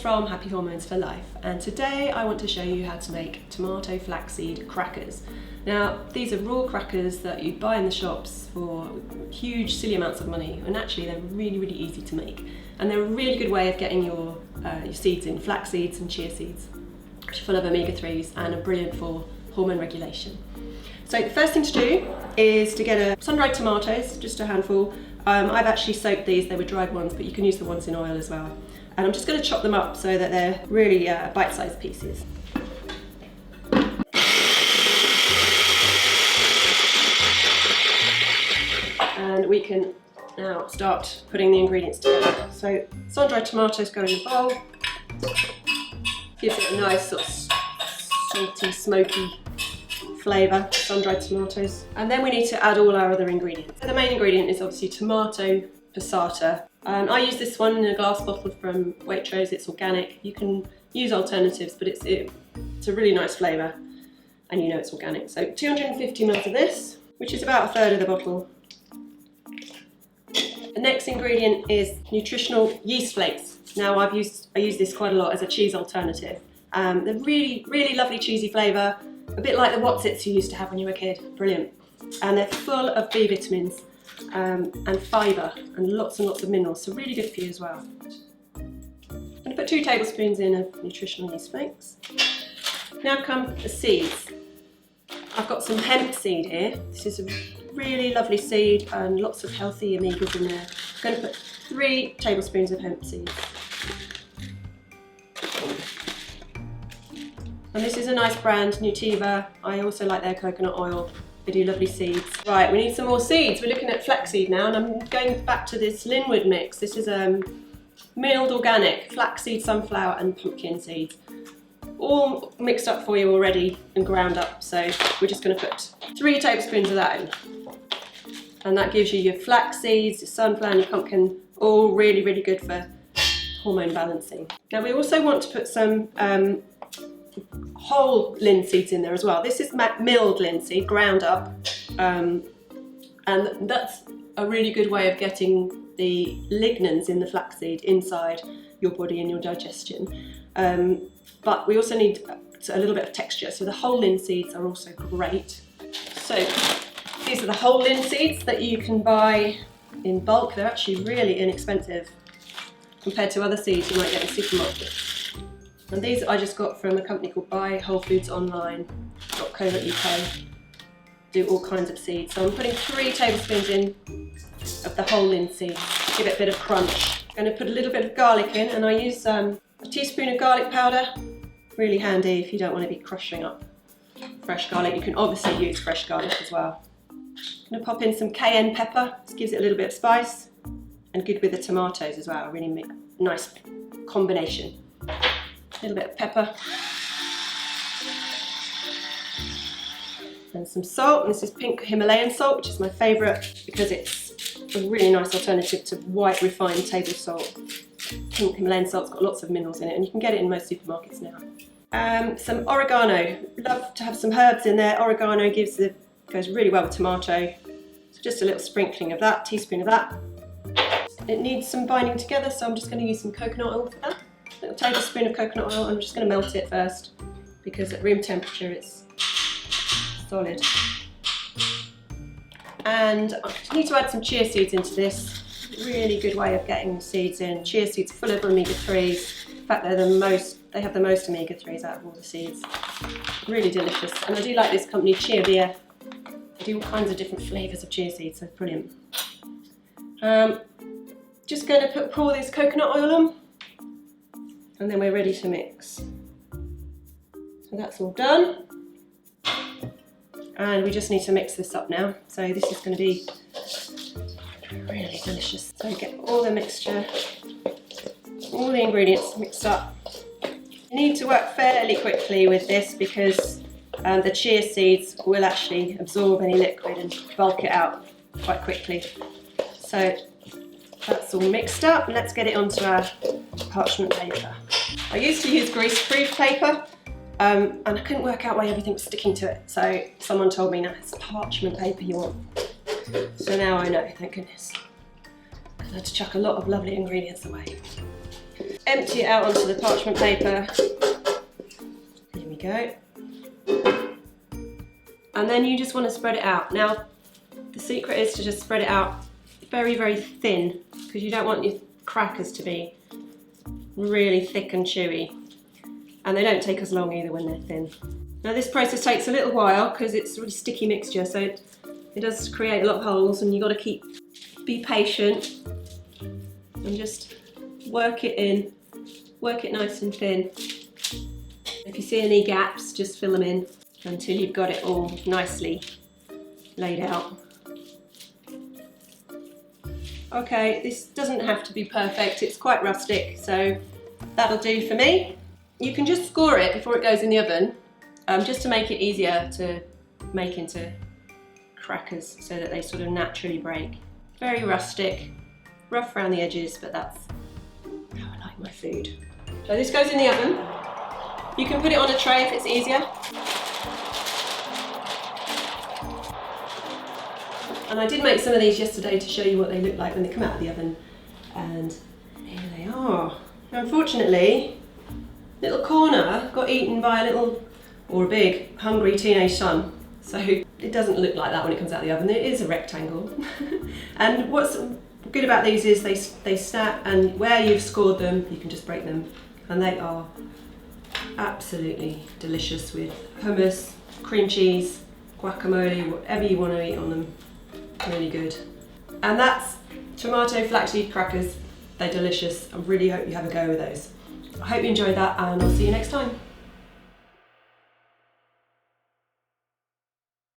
from Happy Hormones for Life, and today I want to show you how to make tomato flaxseed crackers. Now, these are raw crackers that you buy in the shops for huge, silly amounts of money, and actually they're really easy to make. And they're a really good way of getting your seeds in, flax seeds and chia seeds, which are full of omega-3s and are brilliant for hormone regulation. So the first thing to do is to get sun-dried tomatoes, just a handful. I've actually soaked these, they were dried ones, but you can use the ones in oil as well. And I'm just going to chop them up so that they're really bite-sized pieces. And we can now start putting the ingredients together. So sun-dried tomatoes go in the bowl. Gives it a nice sort of salty, smoky flavour, sun-dried tomatoes. And then we need to add all our other ingredients. So the main ingredient is obviously tomato passata. I use this one in a glass bottle from Waitrose. It's organic. You can use alternatives, but it's a really nice flavour, and you know it's organic. So 250 ml of this, which is about a third of the bottle. The next ingredient is nutritional yeast flakes. Now I use this quite a lot as a cheese alternative. They're really lovely cheesy flavour, a bit like the Wotsits you used to have when you were a kid. Brilliant. And they're full of B vitamins and fibre and lots of minerals, so really good for you as well. I'm going to put 2 tablespoons in of nutritional yeast flakes. Now come the seeds. I've got some hemp seed here. This is a really lovely seed and lots of healthy omegas in there. I'm going to put 3 tablespoons of hemp seeds. And this is a nice brand, Nutiva. I also like their coconut oil. They do lovely seeds. Right, we need some more seeds. We're looking at flaxseed now, and I'm going back to this Linwood mix. This is milled organic flaxseed, sunflower and pumpkin seeds. All mixed up for you already and ground up. So we're just going to put 3 tablespoons of that in. And that gives you your flax seeds, your sunflower and your pumpkin, all really good for hormone balancing. Now we also want to put some whole linseeds in there as well. This is milled linseed, ground up, and that's a really good way of getting the lignans in the flaxseed inside your body and your digestion. But we also need a little bit of texture, so the whole linseeds are also great. So these are the whole linseeds that you can buy in bulk. They're actually really inexpensive compared to other seeds you might get in supermarkets. And these I just got from a company called buywholefoodsonline.co.uk. Do all kinds of seeds. So I'm putting 3 tablespoons in of the whole linseed. Give it a bit of crunch. I'm going to put a little bit of garlic in, and I use a teaspoon of garlic powder. Really handy if you don't want to be crushing up fresh garlic. You can obviously use fresh garlic as well. I'm going to pop in some cayenne pepper. This gives it a little bit of spice, and good with the tomatoes as well. Really nice combination. A little bit of pepper and some salt. And this is pink Himalayan salt, which is my favourite because it's a really nice alternative to white refined table salt. Pink Himalayan salt's got lots of minerals in it, and you can get it in most supermarkets now. Some oregano. Love to have some herbs in there. Oregano goes really well with tomato. So just a little sprinkling of that, teaspoon of that. It needs some binding together, so I'm just going to use some coconut oil for that. A little tablespoon of coconut oil. I'm just going to melt it first because at room temperature it's solid. And I need to add some chia seeds into this. Really good way of getting seeds in. Chia seeds are full of omega-3s. In fact, they have the most omega-3s out of all the seeds. Really delicious. And I do like this company, Chia Beer. They do all kinds of different flavours of chia seeds, so brilliant. Just going to pour this coconut oil on, and then we're ready to mix. So that's all done. And we just need to mix this up now. So this is going to be really delicious. So get all the mixture, all the ingredients mixed up. You need to work fairly quickly with this because the chia seeds will actually absorb any liquid and bulk it out quite quickly. So that's all mixed up. Let's get it onto our parchment paper. I used to use grease-proof paper, and I couldn't work out why everything was sticking to it. So someone told me, no, it's parchment paper you want. So now I know, thank goodness. I had to chuck a lot of lovely ingredients away. empty it out onto the parchment paper. There we go. And then you just want to spread it out. Now, the secret is to just spread it out very, very thin, because you don't want your crackers to be really thick and chewy. And they don't take as long either when they're thin. Now this process takes a little while because it's a really sticky mixture, so it does create a lot of holes, and you've got to be patient and just work it in, work it nice and thin. If you see any gaps, just fill them in until you've got it all nicely laid out. Okay, this doesn't have to be perfect, it's quite rustic, so that'll do for me. You can just score it before it goes in the oven, just to make it easier to make into crackers so that they sort of naturally break. Very rustic, rough around the edges, but that's how I like my food. So this goes in the oven. You can put it on a tray if it's easier. And I did make some of these yesterday to show you what they look like when they come out of the oven. And here they are. Now, unfortunately, little corner got eaten by a little, or a big, hungry teenage son. So it doesn't look like that when it comes out of the oven. It is a rectangle. And what's good about these is they snap, and where you've scored them, you can just break them. And they are absolutely delicious with hummus, cream cheese, guacamole, whatever you want to eat on them. Really good. And that's tomato flaxseed crackers. They're delicious. I really hope you have a go with those. I hope you enjoyed that, and I'll see you next time.